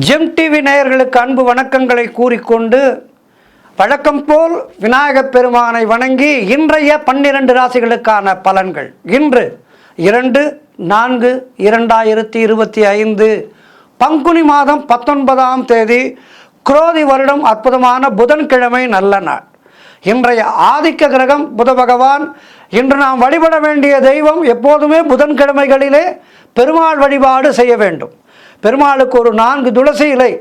GeM TV நேயர்களுக்கு அன்பு வணக்கங்களை கூறிக்கொண்டு வழக்கம் போல் விநாயகப் பெருமானை வணங்கி இன்றைய 12 ராசிகளுக்கான பலன்கள் இன்று 2/4/2025 பங்குனி மாதம் 19ஆம் தேதி குரோதி வருடம் அற்புதமான புதன்கிழமை நல்ல நாள். இன்றைய ஆதிக்க கிரகம் புத பகவான். இன்று நாம் வழிபட வேண்டிய தெய்வம் எப்போதுமே புதன்கிழமைகளிலே பெருமாள் வழிபாடு செய்ய வேண்டும். பெருமாளுக்கு ஒரு 4 துளசி இலை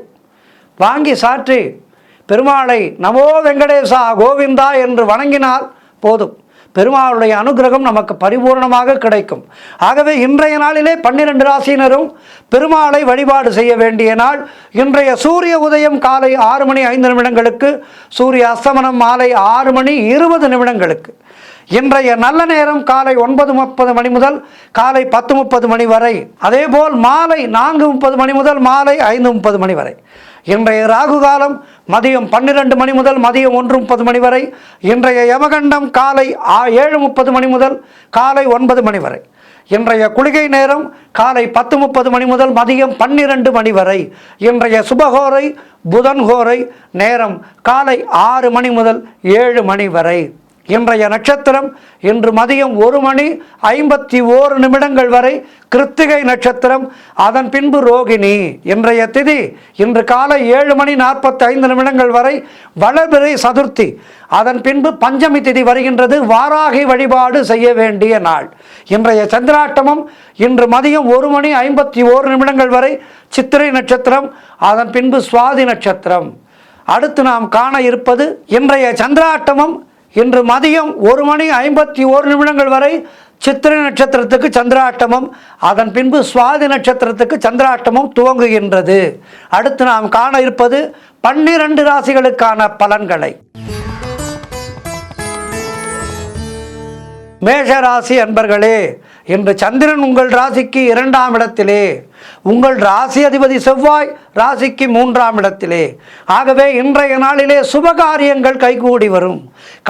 வாங்கி சாற்றி பெருமாளை நமோ வெங்கடேசா கோவிந்தா என்று வணங்கினால் போதும். பெருமாளுடைய அனுகிரகம் நமக்கு பரிபூர்ணமாக கிடைக்கும். ஆகவே இன்றைய நாளிலே 12 ராசியினரும் பெருமாளை வழிபாடு செய்ய வேண்டிய நாள். இன்றைய சூரிய உதயம் காலை 6:05 சூரிய அஸ்தமனம் மாலை 6:20 இன்றைய நல்ல நேரம் காலை 9:30 முதல் காலை 10:30 வரை. அதேபோல் மாலை 4:30 முதல் மாலை 5:30 வரை. இன்றைய ராகு காலம் மதியம் 12 முதல் மதியம் 1:30 வரை. இன்றைய யமகண்டம் காலை 7:30 முதல் காலை 9 வரை. இன்றைய குளிகை நேரம் காலை 10:30 முதல் மதியம் 12 வரை. இன்றைய சுபகோரை புதன்கோரை நேரம் காலை 6 முதல் 7 வரை. இன்றைய நட்சத்திரம் இன்று மதியம் 1:51 வரை கிருத்திகை நட்சத்திரம், அதன் பின்பு ரோகிணி. இன்றைய திதி இன்று காலை 7:45 வரை வளர்பிறை சதுர்த்தி, அதன் பின்பு பஞ்சமி திதி வருகின்றது. வாராகி வழிபாடு செய்ய வேண்டிய நாள். இன்றைய சந்திராட்டமம் இன்று மதியம் 1:51 வரை சித்திரை நட்சத்திரம், அதன் பின்பு சுவாதி நட்சத்திரம். அடுத்து நாம் காண இருப்பது இன்றைய சந்திராட்டமம் இன்று மதியம் 1:51 வரை சித்திரை நட்சத்திரத்துக்கு சந்திராட்டமம், அதன் பின்பு சுவாதி நட்சத்திரத்துக்கு சந்திராட்டமம் துவங்குகின்றது. அடுத்து நாம் காண இருப்பது 12 ராசிகளுக்கான பலன்களை. மேஷராசி அன்பர்களே, இன்று சந்திரன் உங்கள் ராசிக்கு 2ஆம் இடத்திலே, உங்கள் ராசி அதிபதி செவ்வாய் ராசிக்கு 3ஆம் இடத்திலே. ஆகவே இன்றைய நாளிலே சுபகாரியங்கள் கைகூடி வரும்.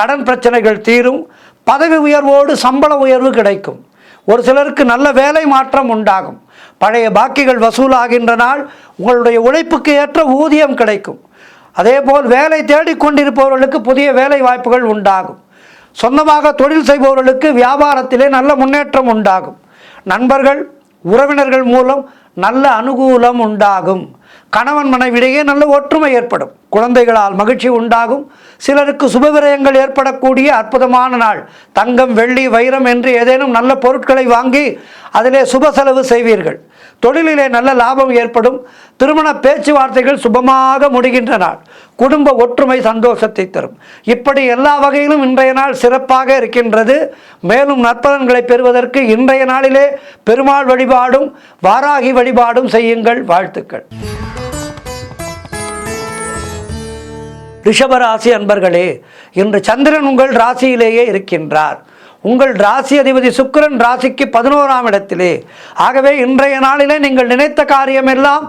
கடன் பிரச்சனைகள் தீரும். பதவி உயர்வோடு சம்பள உயர்வு கிடைக்கும். ஒரு சிலருக்கு நல்ல வேலை மாற்றம் உண்டாகும். பழைய பாக்கிகள் வசூலாகின்ற நாள். உங்களுடைய உழைப்புக்கு ஏற்ற ஊதியம் கிடைக்கும். அதேபோல் வேலை தேடிக்கொண்டிருப்பவர்களுக்கு புதிய வேலை வாய்ப்புகள் உண்டாகும். சொந்தமாக தொழில் செய்பவர்களுக்கு வியாபாரத்திலே நல்ல முன்னேற்றம் உண்டாகும். நண்பர்கள் உறவினர்கள் மூலம் நல்ல அனுகூலம் உண்டாகும். கணவன் மனைவியிடையே நல்ல ஒற்றுமை ஏற்படும். குழந்தைகளால் மகிழ்ச்சி உண்டாகும். சிலருக்கு சுபவிரயங்கள் ஏற்படக்கூடிய அற்புதமான நாள். தங்கம் வெள்ளி வைரம் என்று ஏதேனும் நல்ல பொருட்களை வாங்கி அதிலே சுப செலவு செய்வீர்கள். தொழிலிலே நல்ல லாபம் ஏற்படும். திருமண பேச்சுவார்த்தைகள் சுபமாக முடிகின்ற நாள். குடும்ப ஒற்றுமை சந்தோஷத்தை தரும். இப்படி எல்லா வகையிலும் இன்றைய நாள் சிறப்பாக இருக்கின்றது. மேலும் நற்பலன்களை பெறுவதற்கு இன்றைய நாளிலே பெருமாள் வழிபாடும் வாராகி வழிபாடும் செய்யுங்கள். வாழ்த்துக்கள். ரிஷபராசி அன்பர்களே, இன்று சந்திரன் உங்கள் ராசியிலேயே இருக்கின்றார். உங்கள் ராசி அதிபதி சுக்கிரன் ராசிக்கு 11ஆம் இடத்திலே. ஆகவே இன்றைய நாளிலே நீங்கள் நினைத்த காரியம் எல்லாம்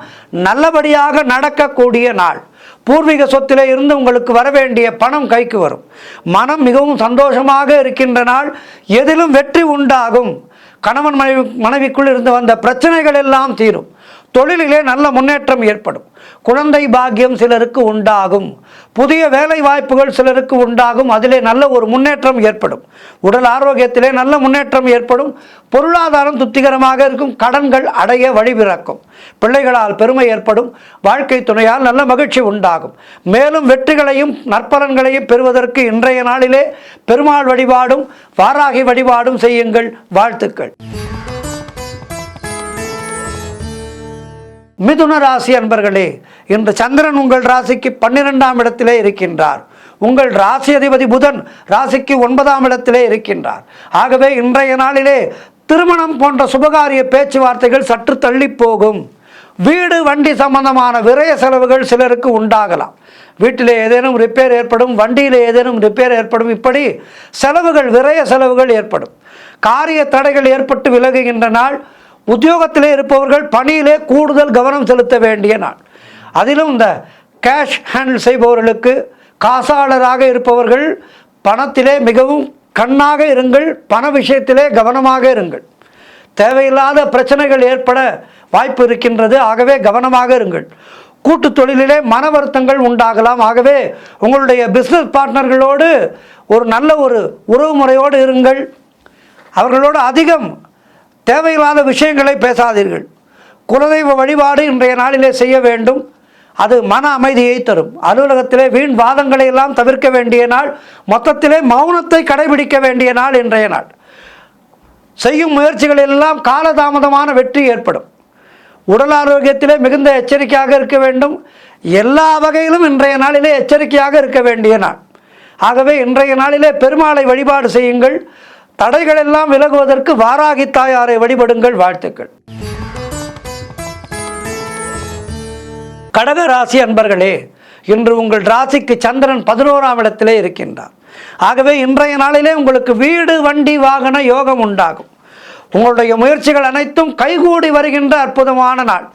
நல்லபடியாக நடக்கக்கூடிய நாள். பூர்வீக சொத்திலே இருந்து உங்களுக்கு வரவேண்டிய பணம் கைக்கு வரும். மனம் மிகவும் சந்தோஷமாக இருக்கின்ற நாள். எதிலும் வெற்றி உண்டாகும். கணவன் மனைவிக்குள் இருந்து வந்த பிரச்சனைகள் எல்லாம் தீரும். தொழிலிலே நல்ல முன்னேற்றம் ஏற்படும். குழந்தை பாக்கியம் சிலருக்கு உண்டாகும். புதிய வேலை வாய்ப்புகள் சிலருக்கு உண்டாகும். அதிலே நல்ல ஒரு முன்னேற்றம் ஏற்படும். உடல் ஆரோக்கியத்திலே நல்ல முன்னேற்றம் ஏற்படும். பொருளாதாரம் திருப்திகரமாக இருக்கும். கடன்கள் அடைய வழிபிறக்கும். பிள்ளைகளால் பெருமை ஏற்படும். வாழ்க்கை துணையால் நல்ல மகிழ்ச்சி உண்டாகும். மேலும் வெற்றிகளையும் நற்பலன்களையும் பெறுவதற்கு இன்றைய நாளிலே பெருமாள் வழிபாடும் வாராகி வழிபாடும் செய்யுங்கள். வாழ்த்துக்கள். மிதுன ராசி அன்பர்களே, இன்று சந்திரன் உங்கள் ராசிக்கு 12ஆம் இடத்திலே இருக்கின்றார். உங்கள் ராசி அதிபதி புதன் ராசிக்கு 9ஆம் இடத்திலே இருக்கின்றார். ஆகவே இன்றைய நாளிலே திருமணம் போன்ற சுபகாரிய பேச்சுவார்த்தைகள் சற்று தள்ளி போகும். வீடு வண்டி சம்பந்தமான விரய செலவுகள் சிலருக்கு உண்டாகலாம். வீட்டிலே ஏதேனும் ரிப்பேர் ஏற்படும். வண்டியிலே ஏதேனும் ரிப்பேர் ஏற்படும். இப்படி செலவுகள் விரய செலவுகள் ஏற்படும். காரிய தடைகள் ஏற்பட்டு விலகுகின்ற நாள். உத்தியோகத்திலே இருப்பவர்கள் பணியிலே கூடுதல் கவனம் செலுத்த வேண்டிய நாள். அதிலும் இந்த கேஷ் ஹேண்டில் செய்பவர்களுக்கு, காசாளராக இருப்பவர்கள் பணத்திலே மிகவும் கண்ணாக இருங்கள். பண விஷயத்திலே கவனமாக இருங்கள். தேவையில்லாத பிரச்சனைகள் ஏற்பட வாய்ப்பு இருக்கின்றது. ஆகவே கவனமாக இருங்கள். கூட்டு தொழிலிலே மன வருத்தங்கள் உண்டாகலாம். ஆகவே உங்களுடைய பிஸ்னஸ் பார்ட்னர்களோடு ஒரு நல்ல ஒரு உறவு முறையோடு இருங்கள். அவர்களோடு அதிகம் தேவையில்லாத விஷயங்களை பேசாதீர்கள். குலதெய்வ வழிபாடு இன்றைய நாளிலே செய்ய வேண்டும். அது மன அமைதியை தரும். அலுவலகத்திலே வீண் வாதங்களை எல்லாம் தவிர்க்க வேண்டிய நாள். மொத்தத்திலே மௌனத்தை கடைபிடிக்க வேண்டிய நாள் இன்றைய நாள். செய்யும் முயற்சிகள் எல்லாம் காலதாமதமான வெற்றி ஏற்படும். உடல் ஆரோக்கியத்திலே மிகுந்த எச்சரிக்கையாக இருக்க வேண்டும். எல்லா வகையிலும் இன்றைய நாளிலே எச்சரிக்கையாக இருக்க வேண்டிய நாள். ஆகவே இன்றைய நாளிலே பெருமாளை வழிபாடு செய்யுங்கள். தடைகள் எல்லாம் விலகுவதற்கு வாராகி தாயாரை வழிபடுங்கள். வாழ்த்துக்கள். கடக ராசி அன்பர்களே, இன்று உங்கள் ராசிக்கு சந்திரன் 11ஆம் இடத்திலே இருக்கின்றார். ஆகவே இன்றைய நாளிலே உங்களுக்கு வீடு வண்டி வாகன யோகம் உண்டாகும். உங்களுடைய முயற்சிகள் அனைத்தும் கைகூடி வருகின்ற அற்புதமான நாள்.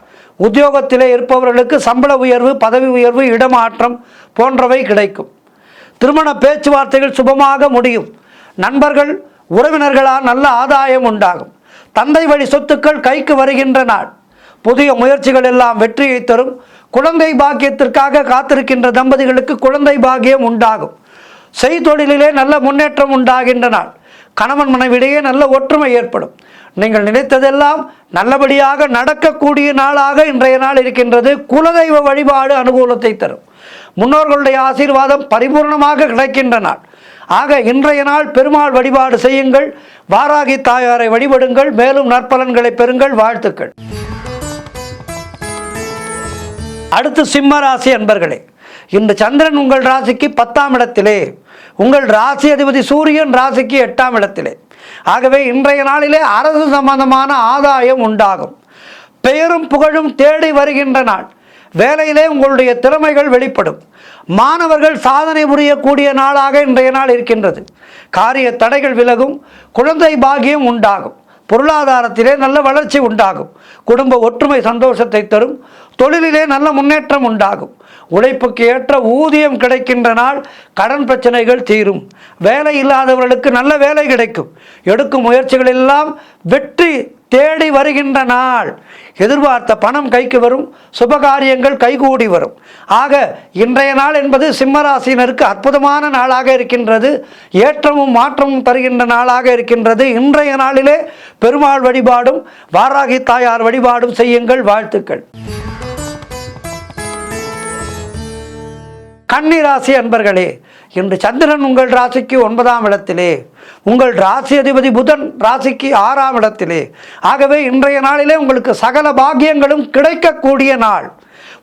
உத்தியோகத்திலே இருப்பவர்களுக்கு சம்பள உயர்வு, பதவி உயர்வு, இடமாற்றம் போன்றவை கிடைக்கும். திருமண பேச்சுவார்த்தைகள் சுபமாக முடியும். நண்பர்கள் உறவினர்களால் நல்ல ஆதாயம் உண்டாகும். தந்தை வழி சொத்துக்கள் கைக்கு வருகின்ற நாள். புதிய முயற்சிகள் எல்லாம் வெற்றியை தரும். குழந்தை பாக்கியத்திற்காக காத்திருக்கின்ற தம்பதிகளுக்கு குழந்தை பாக்கியம் உண்டாகும். செய்தொழிலே நல்ல முன்னேற்றம் உண்டாகின்ற நாள். கணவன் மனைவிடையே நல்ல ஒற்றுமை ஏற்படும். நீங்கள் நினைத்ததெல்லாம் நல்லபடியாக நடக்கக்கூடிய நாளாக இன்றைய நாள் இருக்கின்றது. குலதெய்வ வழிபாடு அனுகூலத்தை தரும். முன்னோர்களுடைய ஆசீர்வாதம் பரிபூர்ணமாக கிடைக்கின்ற நாள். ஆக இன்றைய நாள் பெருமாள் வழிபாடு செய்யுங்கள். வாராகி தாயாரை வழிபடுங்கள். மேலும் நற்பலன்களை பெறுங்கள். வாழ்த்துக்கள். அடுத்து சிம்ம ராசி அன்பர்களே, இன்று சந்திரன் உங்கள் ராசிக்கு 10ஆம் இடத்திலே, உங்கள் ராசி அதிபதி சூரியன் ராசிக்கு 8ஆம் இடத்திலே. ஆகவே இன்றைய நாளிலே அரசு சம்பந்தமான ஆதாயம் உண்டாகும். பெயரும் புகழும் தேடி வருகின்ற நாள். வேலையிலே உங்களுடைய திறமைகள் வெளிப்படும். மாணவர்கள் சாதனை புரியக்கூடிய நாளாக இன்றைய நாள் இருக்கின்றது. காரிய தடைகள் விலகும். குழந்தை பாக்கியம் உண்டாகும். பொருளாதாரத்திலே நல்ல வளர்ச்சி உண்டாகும். குடும்ப ஒற்றுமை சந்தோஷத்தை தரும். தொழிலிலே நல்ல முன்னேற்றம் உண்டாகும். உழைப்புக்கு ஏற்ற ஊதியம் கிடைக்கின்ற நாள். கடன் பிரச்சனைகள் தீரும். வேலை இல்லாதவர்களுக்கு நல்ல வேலை கிடைக்கும். எடுக்கும் முயற்சிகள் எல்லாம் வெற்றி தேடி வருகின்ற நாள். எதிர்பார்த்த பணம் கைக்கு வரும். சுபகாரியங்கள் கைகூடி வரும். ஆக இன்றைய நாள் என்பது சிம்மராசினருக்கு அற்புதமான நாளாக இருக்கின்றது. ஏற்றமும் மாற்றமும் தருகின்ற நாளாக இருக்கின்றது. இன்றைய நாளிலே பெருமாள் வழிபாடும் வாராகி தாயார் வழிபாடும் செய்யுங்கள். வாழ்த்துக்கள். கன்னி ராசி அன்பர்களே, இன்று சந்திரன் உங்கள் ராசிக்கு 9ஆம் இடத்திலே, உங்கள் ராசி அதிபதி புதன் ராசிக்கு 6ஆம் இடத்திலே. ஆகவே இன்றைய நாளிலே உங்களுக்கு சகல பாக்கியங்களும் கிடைக்கக்கூடிய நாள்.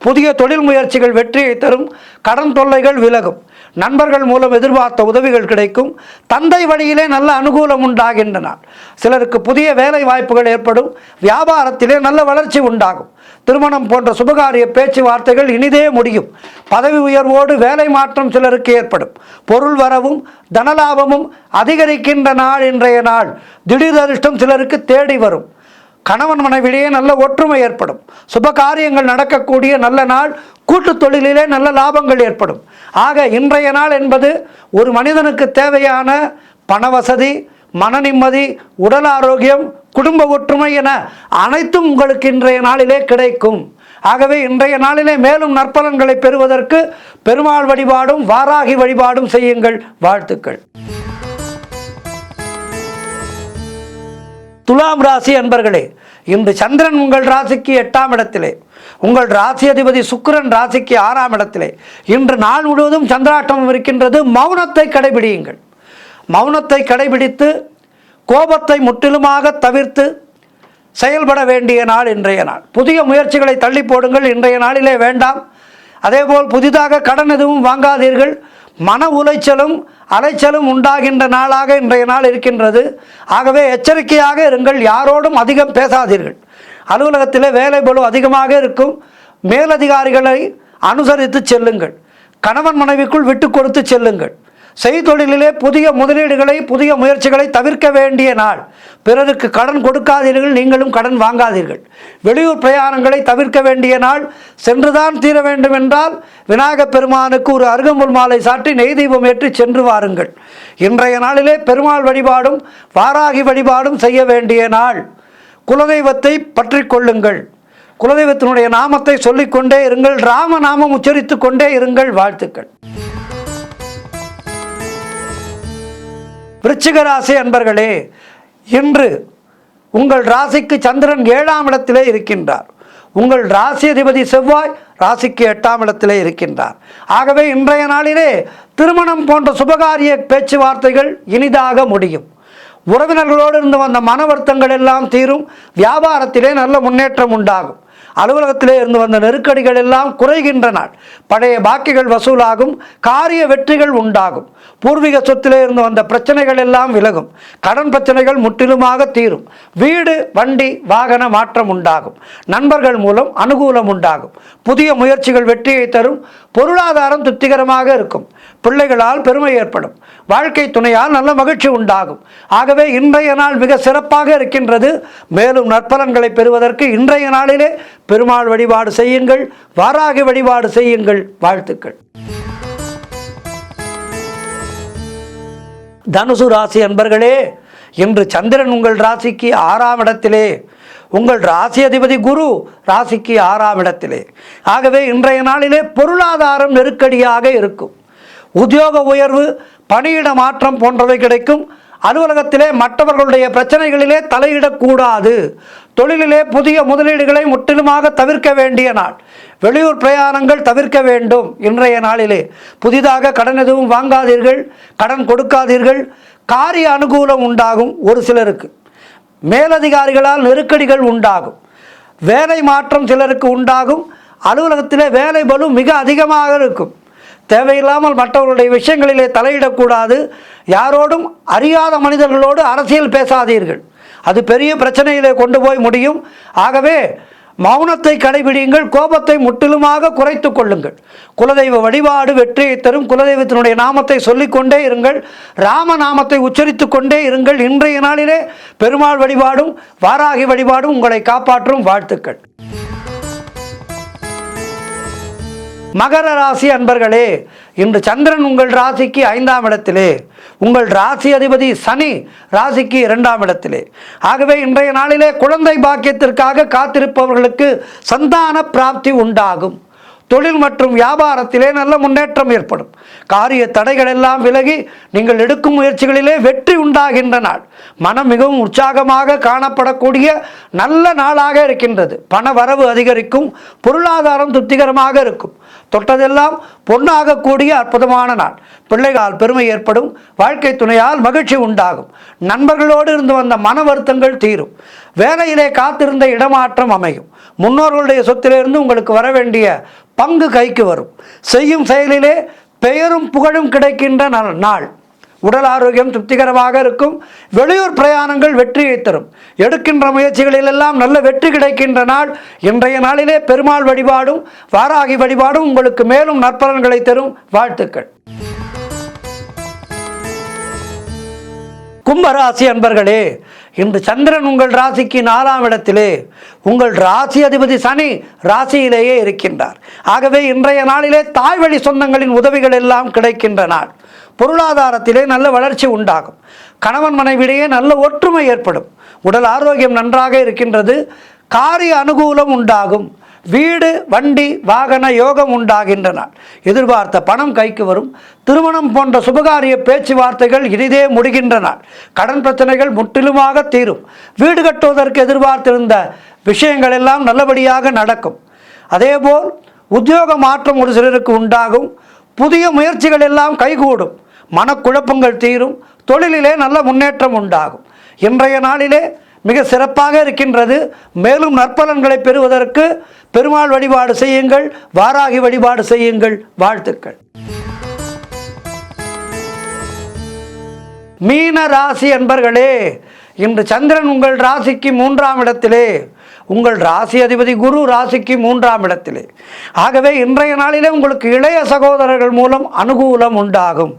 புதிய தொழில் முயற்சிகள் வெற்றியை தரும். கடன் தொல்லைகள் விலகும். நண்பர்கள் மூலம் எதிர்பார்த்த உதவிகள் கிடைக்கும். தந்தை வழியிலே நல்ல அனுகூலம் உண்டாகின்ற நாள். சிலருக்கு புதிய வேலை வாய்ப்புகள் ஏற்படும். வியாபாரத்திலே நல்ல வளர்ச்சி உண்டாகும். திருமணம் போன்ற சுபகாரிய பேச்சுவார்த்தைகள் இனிதே முடியும். பதவி உயர்வோடு வேலை மாற்றம் சிலருக்கு ஏற்படும். பொருள் வரவும் தனலாபமும் அதிகரிக்கின்ற நாள் இன்றைய நாள். திடீர் அதிர்ஷ்டம் சிலருக்கு தேடி வரும். கணவன் மனைவிடையே நல்ல ஒற்றுமை ஏற்படும். சுப காரியங்கள் நடக்கக்கூடிய நல்ல நாள். கூட்டு தொழிலிலே நல்ல லாபங்கள் ஏற்படும். ஆக இன்றைய நாள் என்பது ஒரு மனிதனுக்கு தேவையான பண வசதி, மன நிம்மதி, உடல் ஆரோக்கியம், குடும்ப ஒற்றுமை என அனைத்தும் உங்களுக்கு இன்றைய நாளிலே கிடைக்கும். ஆகவே இன்றைய நாளிலே மேலும் நற்பலன்களை பெறுவதற்கு பெருமாள் வழிபாடும் வாராகி வழிபாடும் செய்யுங்கள். வாழ்த்துக்கள். துலாம் ராசி அன்பர்களே, இன்று சந்திரன் உங்கள் ராசிக்கு 8ஆம் இடத்திலே, உங்கள் ராசி அதிபதி சுக்கிரன் ராசிக்கு 6ஆம் இடத்திலே. இன்று நாள் முழுவதும் சந்திராஷ்டமம் இருக்கின்றது. மௌனத்தை கடைபிடியுங்கள். மௌனத்தை கடைபிடித்து கோபத்தை முற்றிலுமாக தவிர்த்து செயல்பட வேண்டிய நாள் இன்றைய நாள். புதிய முயற்சிகளை தள்ளி போடுங்கள். இன்றைய நாளிலே வேண்டாம். அதேபோல் புதிதாக கடன் எதுவும் வாங்காதீர்கள். மன உளைச்சலும் அலைச்சலும் உண்டாகின்ற நாளாக இன்றைய நாள் இருக்கின்றது. ஆகவே எச்சரிக்கையாக இருங்கள். யாரோடும் அதிகம் பேசாதீர்கள். அலுவலகத்திலே வேலை பளு அதிகமாக இருக்கும். மேலதிகாரிகளை அனுசரித்து செல்லுங்கள். கணவன் மனைவிக்குள் விட்டு கொடுத்து செல்லுங்கள். செய்தொழிலே புதிய முதலீடுகளை, புதிய முயற்சிகளை தவிர்க்க வேண்டிய நாள். பிறருக்கு கடன் கொடுக்காதீர்கள். நீங்களும் கடன் வாங்காதீர்கள். வெளியூர் பிரயாணங்களை தவிர்க்க வேண்டிய நாள். சென்றுதான் தீர வேண்டும் என்றால் விநாயகப் பெருமானுக்கு ஒரு அருகம்புல் மாலை சாற்றி நெய் தீபம் ஏற்றி சென்று வாருங்கள். இன்றைய நாளிலே பெருமாள் வழிபாடும் வாராகி வழிபாடும் செய்ய வேண்டிய நாள். குலதெய்வத்தை பற்றி கொள்ளுங்கள். குலதெய்வத்தினுடைய நாமத்தை சொல்லிக்கொண்டே இருங்கள், ராம நாமம் உச்சரித்து கொண்டே இருங்கள். வாழ்த்துக்கள். விருச்சிக ராசி அன்பர்களே, இன்று உங்கள் ராசிக்கு சந்திரன் 7ஆம் இடத்திலே இருக்கின்றார். உங்கள் ராசி அதிபதி செவ்வாய் ராசிக்கு 8ஆம் இடத்திலே இருக்கின்றார். ஆகவே இன்றைய நாளிலே திருமணம் போன்ற சுபகாரிய பேச்சுவார்த்தைகள் இனிதாக முடியும். உறவினர்களோடு இருந்து வந்த மன வருத்தங்கள் எல்லாம் தீரும். வியாபாரத்திலே நல்ல முன்னேற்றம் உண்டாகும். அலுவலகத்திலே இருந்து வந்த நெருக்கடிகள் எல்லாம் குறைகின்ற நாள். பழைய பாக்கிகள் வசூலாகும். காரிய வெற்றிகள் உண்டாகும். பூர்வீக சொத்திலே இருந்து வந்த பிரச்சனைகள் எல்லாம் விலகும். கடன் பிரச்சனைகள் முற்றிலுமாக தீரும். வீடு, வண்டி, வாகன மாற்றம் உண்டாகும். நண்பர்கள் மூலம் அனுகூலம் உண்டாகும். புதிய முயற்சிகள் வெற்றியை தரும். பொருளாதாரம் திருப்திகரமாக இருக்கும். பிள்ளைகளால் பெருமை ஏற்படும். வாழ்க்கை துணையால் நல்ல மகிழ்ச்சி உண்டாகும். ஆகவே இன்றைய நாள் மிக சிறப்பாக இருக்கின்றது. மேலும் நற்பலன்களை பெறுவதற்கு இன்றைய நாளிலே பெருமாள் வழிபாடு செய்யுங்கள், வாராகி வழிபாடு செய்யுங்கள். வாழ்த்துக்கள். தனுசு ராசி அன்பர்களே, இன்று சந்திரன் உங்கள் ராசிக்கு 6ஆம் இடத்திலே, உங்கள் ராசி அதிபதி குரு ராசிக்கு 6ஆம் இடத்திலே. ஆகவே இன்றைய நாளிலே பொருளாதாரம் நெருக்கடியாக இருக்கும். உத்தியோக உயர்வு, பணியிட மாற்றம் போன்றவை கிடைக்கும். அலுவலகத்திலே மற்றவர்களுடைய பிரச்சனைகளிலே தலையிடக்கூடாது. தொழிலிலே புதிய முதலீடுகளை முற்றிலுமாக தவிர்க்க வேண்டிய நாள். வெளியூர் பிரயாணங்கள் தவிர்க்க வேண்டும். இன்றைய நாளிலே புதிதாக கடன் எதுவும் வாங்காதீர்கள், கடன் கொடுக்காதீர்கள். காரிய அனுகூலம் உண்டாகும். ஒரு சிலருக்கு மேலதிகாரிகளால் நெருக்கடிகள் உண்டாகும். வேலை மாற்றம் சிலருக்கு உண்டாகும். அலுவலகத்திலே வேலை பளு மிக அதிகமாக இருக்கும். தேவையில்லாமல் மற்றவர்களுடைய விஷயங்களிலே தலையிடக்கூடாது. யாரோடும் அறியாத மனிதர்களோடு அரசியல் பேசாதீர்கள். அது பெரிய பிரச்சனையிலே கொண்டு போய் முடியும். ஆகவே மௌனத்தை கடைபிடியுங்கள். கோபத்தை முற்றிலுமாக குறைத்து கொள்ளுங்கள். குலதெய்வ வழிபாடு வெற்றியை தரும். குலதெய்வத்தினுடைய நாமத்தை சொல்லிக்கொண்டே இருங்கள். ராம நாமத்தை உச்சரித்து கொண்டே இருங்கள். இன்றைய நாளிலே பெருமாள் வழிபாடும் வாராகி வழிபாடும் உங்களை காப்பாற்றும். வாழ்த்துக்கள். மகர ராசி அன்பர்களே, இன்று சந்திரன் உங்கள் ராசிக்கு 5ஆம் இடத்திலே, உங்கள் ராசி அதிபதி சனி ராசிக்கு 2ஆம் இடத்திலே. ஆகவே இன்றைய நாளிலே குழந்தை பாக்கியத்திற்காக காத்திருப்பவர்களுக்கு சந்தான பிராப்தி உண்டாகும். தொழில் மற்றும் வியாபாரத்திலே நல்ல முன்னேற்றம் ஏற்படும். காரிய தடைகள் எல்லாம் விலகி நீங்கள் எடுக்கும் முயற்சிகளிலே வெற்றி உண்டாகின்ற நாள். மனம் மிகவும் உற்சாகமாக காணப்படக்கூடிய நல்ல நாளாக இருக்கின்றது. பண வரவு அதிகரிக்கும். பொருளாதாரம் திருப்திகரமாக இருக்கும். தொட்டதெல்லாம் பொன்னாகக்கூடிய அற்புதமான நாள். பிள்ளைகளால் பெருமை ஏற்படும். வாழ்க்கை துணையால் மகிழ்ச்சி உண்டாகும். நண்பர்களோடு இருந்து வந்த மன வருத்தங்கள் தீரும். வேலையிலே காத்திருந்த இடமாற்றம் அமையும். முன்னோர்களுடைய சொத்திலிருந்து உங்களுக்கு வர வேண்டிய பங்கு கைக்கு வரும். செய்யும் செயலிலே பெயரும் புகழும் கிடைக்கின்ற நாள். உடல் ஆரோக்கியம் திருப்திகரமாக இருக்கும். வெளியூர் பிரயாணங்கள் வெற்றியை தரும். எடுக்கின்ற முயற்சிகளிலெல்லாம் நல்ல வெற்றி கிடைக்கின்ற நாள். இன்றைய நாளிலே பெருமாள் வழிபாடும் வாராகி வழிபாடும் உங்களுக்கு மேலும் நற்பலன்களை தரும். வாழ்த்துக்கள். கும்பராசி அன்பர்களே, இன்று சந்திரன் உங்கள் ராசிக்கு 4ஆம் இடத்திலே, உங்கள் ராசி அதிபதி சனி ராசியிலேயே இருக்கின்றார். ஆகவே இன்றைய நாளிலே தாய் வழி சொந்தங்களின் உதவிகள் எல்லாம் கிடைக்கின்ற நாள். பொருளாதாரத்திலே நல்ல வளர்ச்சி உண்டாகும். கணவன் மனைவியிடையே நல்ல ஒற்றுமை ஏற்படும். உடல் ஆரோக்கியம் நன்றாக இருக்கின்றது. காரிய அனுகூலம் உண்டாகும். வீடு, வண்டி, வாகன யோகம் உண்டாகின்ற நாள். எதிர்பார்த்த பணம் கைக்கு வரும். திருமணம் போன்ற சுபகாரிய பேச்சுவார்த்தைகள் இனிதே முடிகின்ற நாள். கடன் பிரச்சனைகள் முற்றிலுமாக தீரும். வீடு கட்டுவதற்கு எதிர்பார்த்திருந்த விஷயங்கள் எல்லாம் நல்லபடியாக நடக்கும். அதேபோல் உத்தியோக மாற்றம் ஒரு சிலருக்கு உண்டாகும். புதிய முயற்சிகள் எல்லாம் கைகூடும். மனக்குழப்பங்கள் தீரும். தொழிலிலே நல்ல முன்னேற்றம் உண்டாகும். இன்றைய நாளிலே மிக சிறப்பாக இருக்கின்றது. மேலும் நற்பலன்களை பெறுவதற்கு பெருமாள் வழிபாடு செய்யுங்கள், வாராகி வழிபாடு செய்யுங்கள். வாழ்த்துக்கள். மீன ராசி அன்பர்களே, இன்று சந்திரன் உங்கள் ராசிக்கு 3ஆம் இடத்திலே, உங்கள் ராசி அதிபதி குரு ராசிக்கு 3ஆம் இடத்திலே. ஆகவே இன்றைய நாளிலே உங்களுக்கு இளைய சகோதரர்கள் மூலம் அனுகூலம் உண்டாகும்.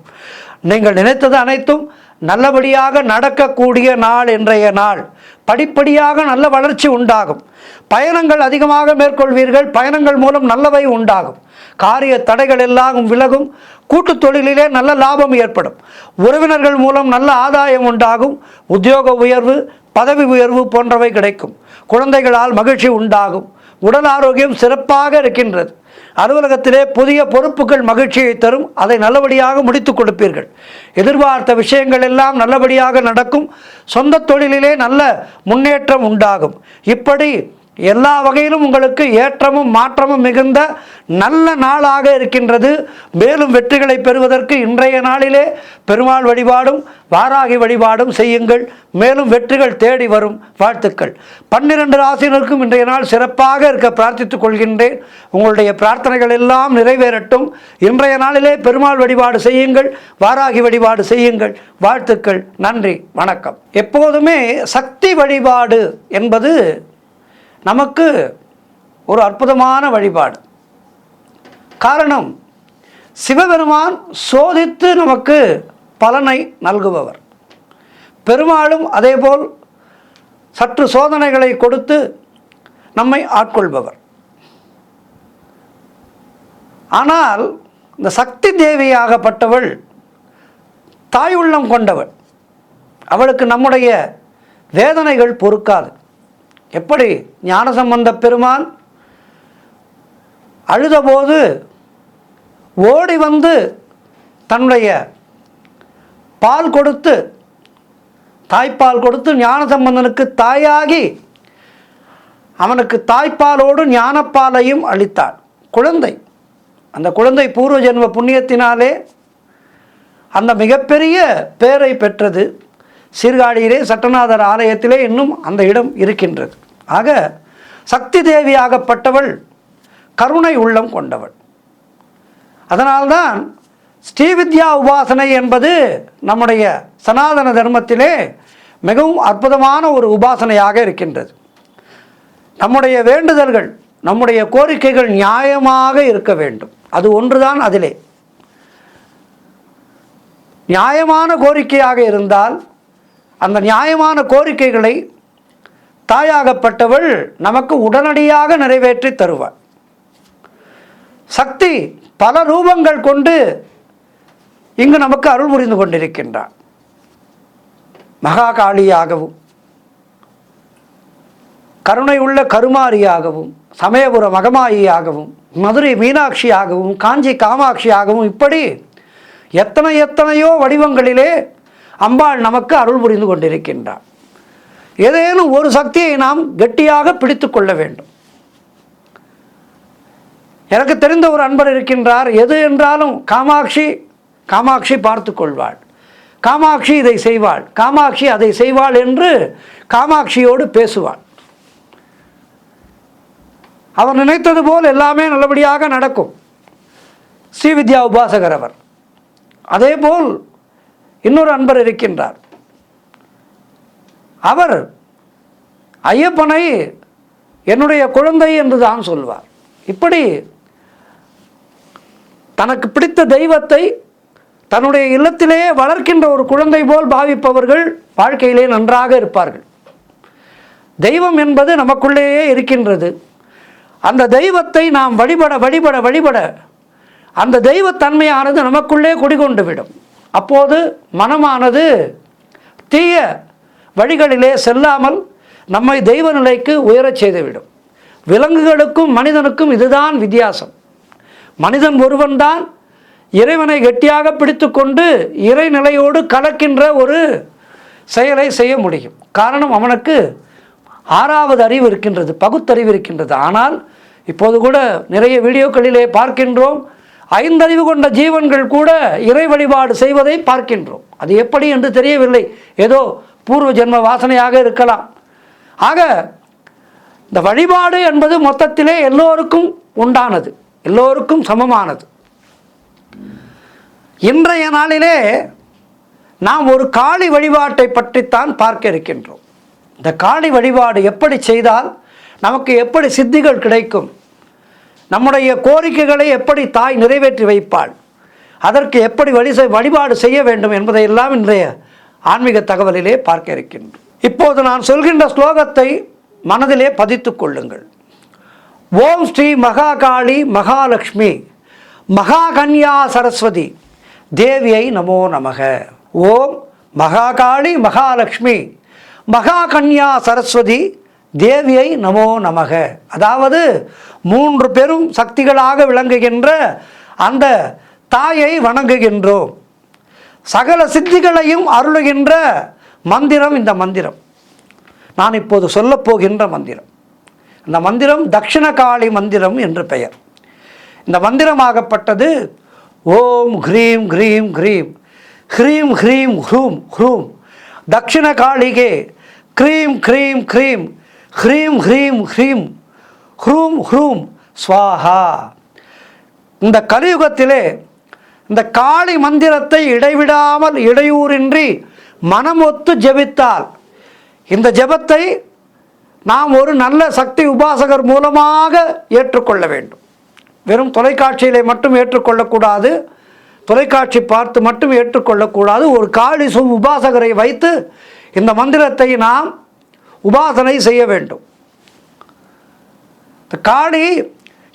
நீங்கள் நினைத்தது அனைத்தும் நல்லபடியாக நடக்கக்கூடிய நாள் இன்றைய நாள். படிப்படியாக நல்ல வளர்ச்சி உண்டாகும். பயணங்கள் அதிகமாக மேற்கொள்வீர்கள். பயணங்கள் மூலம் நல்லவை உண்டாகும். காரிய தடைகள் எல்லாம் விலகும். கூட்டு தொழிலிலே நல்ல லாபம் ஏற்படும். உறவினர்கள் மூலம் நல்ல ஆதாயம் உண்டாகும். உத்தியோக உயர்வு, பதவி உயர்வு போன்றவை கிடைக்கும். குழந்தைகளால் மகிழ்ச்சி உண்டாகும். உடல் ஆரோக்கியம் சிறப்பாக இருக்கின்றது. அலுவலகத்திலே புதிய பொறுப்புகள் மகிழ்ச்சியை தரும். அதை நல்லபடியாக முடித்து கொடுப்பீர்கள். எதிர்பார்த்த விஷயங்கள் எல்லாம் நல்லபடியாக நடக்கும். சொந்த தொழிலிலே நல்ல முன்னேற்றம் உண்டாகும். இப்படி எல்லா வகையிலும் உங்களுக்கு ஏற்றமும் மாற்றமும் மிகுந்த நல்ல நாளாக இருக்கின்றது. மேலும் வெற்றிகளை பெறுவதற்கு இன்றைய நாளிலே பெருமாள் வழிபாடும் வாராகி வழிபாடும் செய்யுங்கள். மேலும் வெற்றிகள் தேடி வரும். வாழ்த்துக்கள். 12 ராசினருக்கும் இன்றைய நாள் சிறப்பாக இருக்க பிரார்த்தித்துக் கொள்கின்றேன். உங்களுடைய பிரார்த்தனைகள் எல்லாம் நிறைவேறட்டும். இன்றைய நாளிலே பெருமாள் வழிபாடு செய்யுங்கள், வாராகி வழிபாடு செய்யுங்கள். வாழ்த்துக்கள். நன்றி, வணக்கம். எப்போதுமே சக்தி வழிபாடு என்பது நமக்கு ஒரு அற்புதமான வழிபாடு. காரணம், சிவபெருமான் சோதித்து நமக்கு பலனை நல்குபவர். பெருமாளும் அதேபோல் சற்று சோதனைகளை கொடுத்து நம்மை ஆட்கொள்பவர். ஆனால் இந்த சக்தி தேவியாகப்பட்டவள் தாய் உள்ளம் கொண்டவள். அவளுக்கு நம்முடைய வேதனைகள் பொறுக்காது. எப்படி ஞானசம்பந்த பெருமான் அழுதபோது ஓடி வந்து தன்னுடைய பால் கொடுத்து, தாய்ப்பால் கொடுத்து ஞானசம்பந்தனுக்கு தாயாகி அவனுக்கு தாய்ப்பாலோடு ஞானப்பாலையும் அளித்தாள். குழந்தை, அந்த குழந்தை பூர்வ ஜென்ம புண்ணியத்தினாலே அந்த மிகப்பெரிய பேரை பெற்றது. சீர்காழியிலே சட்டநாதர் ஆலயத்திலே இன்னும் அந்த இடம் இருக்கின்றது. ஆக சக்தி தேவியாகப்பட்டவள் கருணை உள்ளம் கொண்டவள். அதனால்தான் ஸ்ரீவித்யா உபாசனை என்பது நம்முடைய சனாதன தர்மத்திலே மிகவும் அற்புதமான ஒரு உபாசனையாக இருக்கின்றது. நம்முடைய வேண்டுதல்கள், நம்முடைய கோரிக்கைகள் நியாயமாக இருக்க வேண்டும். அது ஒன்றுதான். அதிலே நியாயமான கோரிக்கையாக இருந்தால் அந்த நியாயமான கோரிக்கைகளை தாயாகப்பட்டவள் நமக்கு உடனடியாக நிறைவேற்றி தருவாள். சக்தி பல ரூபங்கள் கொண்டு இங்கு நமக்கு அருள் புரிந்து கொண்டிருக்கின்றாள். மகாகாளியாகவும், கருணை உள்ள கருமாரியாகவும், சமயபுர மகமாயியாகவும், மதுரை மீனாட்சியாகவும், காஞ்சி காமாட்சியாகவும், இப்படி எத்தனையோ வடிவங்களிலே அம்பாள் நமக்கு அருள் புரிந்து கொண்டிருக்கின்றார். ஏதேனும் ஒரு சக்தியை நாம் கெட்டியாக பிடித்து கொள்ள வேண்டும். எனக்கு தெரிந்த ஒரு அன்பர் இருக்கின்றார். எது என்றாலும் காமாட்சி காமாட்சி பார்த்து கொள்வாள், காமாட்சி இதை செய்வாள், காமாட்சி அதை செய்வாள் என்று காமாட்சியோடு பேசுவாள். அவர் நினைத்தது போல் எல்லாமே நல்லபடியாக நடக்கும். ஸ்ரீவித்யா உபாசகர் அவர். அதேபோல் இன்னொரு அன்பர் இருக்கின்றார். அவர் ஐயப்பனை என்னுடைய குழந்தை என்று தான் சொல்வார். இப்படி தனக்கு பிடித்த தெய்வத்தை தன்னுடைய இல்லத்திலே வளர்க்கின்ற ஒரு குழந்தை போல் பாவிப்பவர்கள் வாழ்க்கையிலே நன்றாக இருப்பார்கள். தெய்வம் என்பது நமக்குள்ளேயே இருக்கின்றது. அந்த தெய்வத்தை நாம் வழிபட வழிபட வழிபட அந்த தெய்வத்தன்மையானது நமக்குள்ளே குடிகொண்டு விடும். அப்போது மனமானது தீய வழிகளிலே செல்லாமல் நம்மை தெய்வ நிலைக்கு உயரச் செய்துவிடும். விலங்குகளுக்கும் மனிதனுக்கும் இதுதான் வித்தியாசம். மனிதன் ஒருவன்தான் இறைவனை கெட்டியாக பிடித்து கொண்டு இறைநிலையோடு கலக்கின்ற ஒரு செயலை செய்ய முடியும். காரணம், அவனுக்கு 6வது அறிவு இருக்கின்றது, பகுத்தறிவு இருக்கின்றது. ஆனால் இப்போது கூட நிறைய வீடியோக்களிலே பார்க்கின்றோம், 5 அறிவு கொண்ட ஜீவன்கள் கூட இறை வழிபாடு செய்வதை பார்க்கின்றோம். அது எப்படி என்று தெரியவில்லை. ஏதோ பூர்வ ஜென்ம வாசனையாக இருக்கலாம். ஆக இந்த வழிபாடு என்பது மொத்தத்திலே எல்லோருக்கும் உண்டானது, எல்லோருக்கும் சமமானது. இன்றைய நாளிலே நாம் ஒரு காளி வழிபாட்டை பற்றித்தான் பார்க்க இருக்கின்றோம். இந்த காளி வழிபாடு எப்படி செய்தால் நமக்கு எப்படி சித்திகள் கிடைக்கும், நம்முடைய கோரிக்கைகளை எப்படி தாய் நிறைவேற்றி வைப்பாள், அதற்கு எப்படி வழிபாடு செய்ய வேண்டும் என்பதையெல்லாம் இன்றைய ஆன்மீக தகவலிலே பார்க்க இருக்கின்றோம். இப்போது நான் சொல்கின்ற ஸ்லோகத்தை மனதிலே பதித்து கொள்ளுங்கள். ஓம் ஸ்ரீ மகாகாளி மகாலட்சுமி மகாகன்யா சரஸ்வதி தேவியை நமோ நமக. ஓம் மகாகாளி மகாலட்சுமி மகாகன்யா சரஸ்வதி தேவியை நமோ நமக. அதாவது 3 பெரும் சக்திகளாக விளங்குகின்ற அந்த தாயை வணங்குகின்றோம். சகல சித்திகளையும் அருளுகின்ற மந்திரம் இந்த மந்திரம். நான் இப்போது சொல்லப்போகின்ற மந்திரம். இந்த மந்திரம் தக்ஷண காளி மந்திரம் என்று பெயர். இந்த மந்திரமாகப்பட்டது ஓம் ஹ்ரீம் க்ரீம் க்ரீம் ஹ்ரீம் ஹ்ரீம் ஹ்ரூம் ஹ்ரூம் தக்ஷண காளிகே க்ரீம் க்ரீம் க்ரீம் ஹ்ரீம் ஹ்ரீம் ஹ்ரீம் ஹ்ரூம் ஹ்ரூம் ஸ்வாஹா. இந்த கலியுகத்திலே இந்த காளி மந்திரத்தை இடைவிடாமல் இடையூறின்றி மனமொத்து ஜெபித்தால், இந்த ஜெபத்தை நாம் ஒரு நல்ல சக்தி உபாசகர் மூலமாக ஏற்றுக்கொள்ள வேண்டும். வெறும் தொலைக்காட்சியிலே மட்டும் ஏற்றுக்கொள்ளக்கூடாது, தொலைக்காட்சி பார்த்து மட்டும் ஏற்றுக்கொள்ளக்கூடாது. ஒரு காளி உபாசகரை வைத்து இந்த மந்திரத்தை நாம் உபாசனை செய்ய வேண்டும். காளி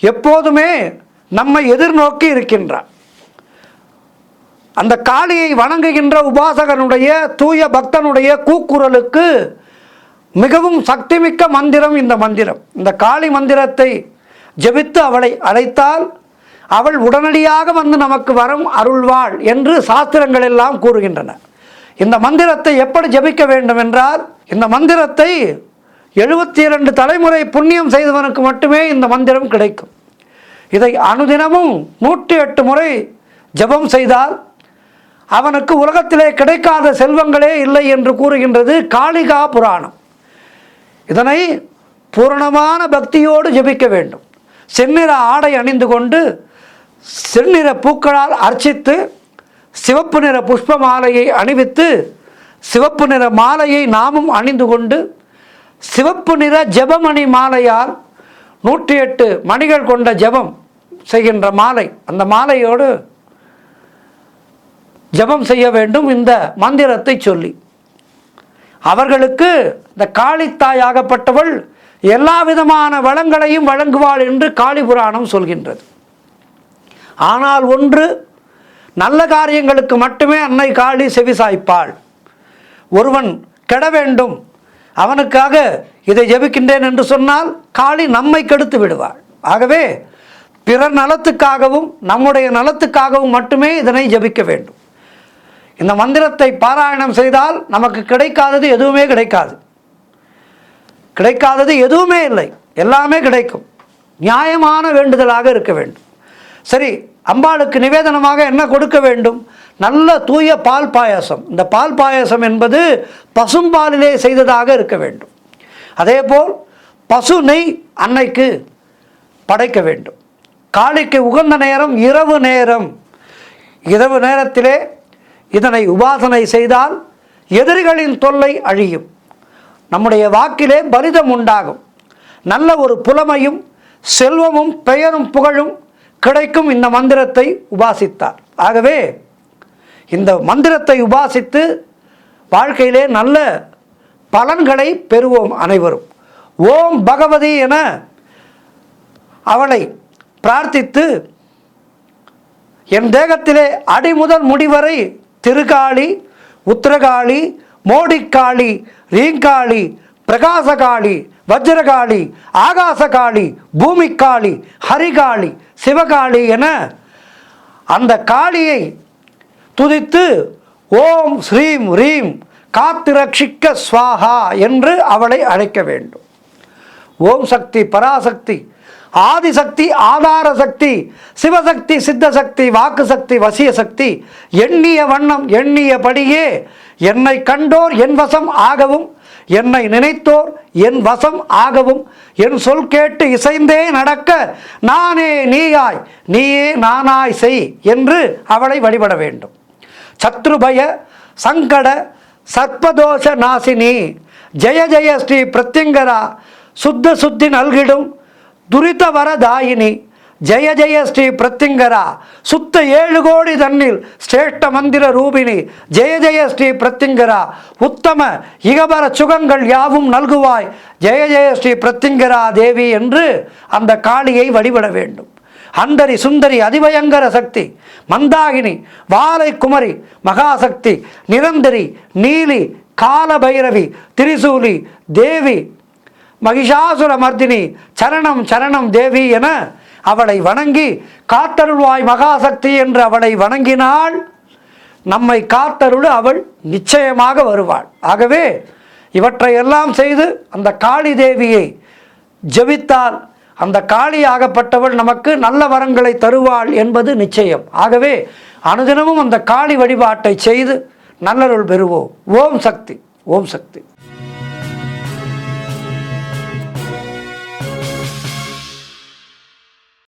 எப்போதுமே நம்மை எதிர்நோக்கி இருக்கின்றார். அந்த காளியை வணங்குகின்ற உபாசகனுடைய தூய பக்தனுடைய கூக்குரலுக்கு மிகவும் சக்திமிக்க மந்திரம் இந்த மந்திரம். இந்த காளி மந்திரத்தை ஜெபித்து அவளை அழைத்தால் அவள் உடனடியாக வந்து நமக்கு வரம் அருள்வாள் என்று சாஸ்திரங்கள் எல்லாம் கூறுகின்றன. இந்த மந்திரத்தை எப்படி ஜெபிக்க வேண்டும் என்றால், இந்த மந்திரத்தை 72 தலைமுறை புண்ணியம் செய்தவனுக்கு மட்டுமே இந்த மந்திரம் கிடைக்கும். இதை அனுதினமும் 108 முறை ஜெபம் செய்தால் அவனுக்கு உலகத்திலே கிடைக்காத செல்வங்களே இல்லை என்று கூறுகின்றது காளிகா புராணம். இதனை பூரணமான பக்தியோடு ஜெபிக்க வேண்டும். செந்நிற ஆடை அணிந்து கொண்டு செந்நிற பூக்களால் அர்ச்சித்து சிவப்பு நிற புஷ்ப மாலையை அணிவித்து சிவப்பு நிற மாலையை நாமும் அணிந்து கொண்டு சிவப்பு நிற ஜெபமணி மாலையால் 108 மணிகள் கொண்ட ஜெபம் செய்கின்ற மாலை, அந்த மாலையோடு ஜெபம் செய்ய வேண்டும். இந்த மந்திரத்தை சொல்லி அவர்களுக்கு இந்த காளித்தாயாகப்பட்டவள் எல்லா விதமான வளங்களையும் வழங்குவாள் என்று காளி புராணம் சொல்கின்றது. ஆனால் ஒன்று, நல்ல காரியங்களுக்கு மட்டுமே அன்னை காளி செவிசாய்ப்பாள். ஒருவன் கெட வேண்டும், அவனுக்காக இதை ஜெபிக்கின்றேன் என்று சொன்னால் காளி நம்மை கெடுத்து விடுவாள். ஆகவே பிறர் நலத்துக்காகவும் நம்முடைய நலத்துக்காகவும் மட்டுமே இதனை ஜெபிக்க வேண்டும். இந்த மந்திரத்தை பாராயணம் செய்தால் நமக்கு கிடைக்காதது எதுவுமே கிடைக்காது. கிடைக்காதது எதுவுமே இல்லை, எல்லாமே கிடைக்கும். நியாயமான வேண்டுதலாக இருக்க வேண்டும். சரி, அம்பாளுக்கு நிவேதனமாக என்ன கொடுக்க வேண்டும்? நல்ல தூய பால் பாயாசம். இந்த பால் பாயாசம் என்பது பசும்பாலிலே செய்ததாக இருக்க வேண்டும். அதேபோல் பசு நெய் அன்னைக்கு படைக்க வேண்டும். காளிக்கு உகந்த நேரம் இரவு நேரம். இரவு நேரத்திலே இதனை உபாசனை செய்தால் எதிரிகளின் தொல்லை அழியும். நம்முடைய வாக்கிலே பலிதம் உண்டாகும். நல்ல ஒரு புலமையும் செல்வமும் பெயரும் புகழும் கிடைக்கும் இந்த மந்திரத்தை உபாசித்தார். ஆகவே இந்த மந்திரத்தை உபாசித்து வாழ்க்கையிலே நல்ல பலன்களை பெறுவோம் அனைவரும். ஓம் பகவதி என அவளை பிரார்த்தித்து என் தேகத்திலே அடிமுதல் முடிவரை திருகாளி, உத்திரகாளி, மோடிக்காளி, ரீங்காளி, பிரகாசகாளி, வஜ்ரகாளி, ஆகாசகாளி, பூமிக்காளி, ஹரிகாளி, சிவகாளி என அந்த காளியை துதித்து ஓம் ஸ்ரீம் ரீம் காத்திரட்சிக்க ஸ்வாஹா என்று அவளை அழைக்க வேண்டும். ஓம் சக்தி, பராசக்தி, ஆதிசக்தி, ஆதார சக்தி, சிவசக்தி, சித்தசக்தி, வாக்கு சக்தி, வசிய சக்தி, எண்ணிய வண்ணம் எண்ணியபடியே என்னை கண்டோர் என் வசம் ஆகவும் என்னை நினைத்தோர் என் வசம் ஆகவும் என் சொல் கேட்டு இசைந்தே நடக்க நானே நீயாய் நீயே நானாய் செய் என்று அவளை வழிபட வேண்டும். சத்ருபய சங்கட சர்ப்பதோஷ நாசினி ஜெய ஜெய ஸ்ரீ பிரத்யங்கரா சுத்த சுத்தி நல்கிடும் துரித வரதாயினி ஜெய ஜெய ஸ்ரீ பிரத்யங்கரா சுத்த 7 கோடி தன்னில் சிரேஷ்ட மந்திர ரூபிணி ஜெய ஜெய ஸ்ரீ பிரத்யங்கரா உத்தம இகபர சுகங்கள் யாவும் நல்குவாய் ஜெய ஜெய ஸ்ரீ பிரத்யங்கரா தேவி என்று அந்த காளியை வழிபட வேண்டும். அந்தரி சுந்தரி அதிபயங்கர சக்தி மந்தாகினி வாலை குமரி மகாசக்தி நிரந்தரி நீலி கால பைரவி திரிசூலி தேவி மகிஷாசுர மர்தினி சரணம் சரணம் தேவி என அவளை வணங்கி காத்தருள்வாய் மகாசக்தி என்று அவளை வணங்கினால் நம்மை காத்தருள் அவள் நிச்சயமாக வருவாள். ஆகவே இவற்றையெல்லாம் செய்து அந்த காளி தேவியை ஜபித்தால் அந்த காளியாகப்பட்டவள் நமக்கு நல்ல வரங்களை தருவாள் என்பது நிச்சயம். ஆகவே அனுதினமும் அந்த காளி வழிபாட்டை செய்து நல்லருள் பெறுவோம். ஓம் சக்தி, ஓம் சக்தி.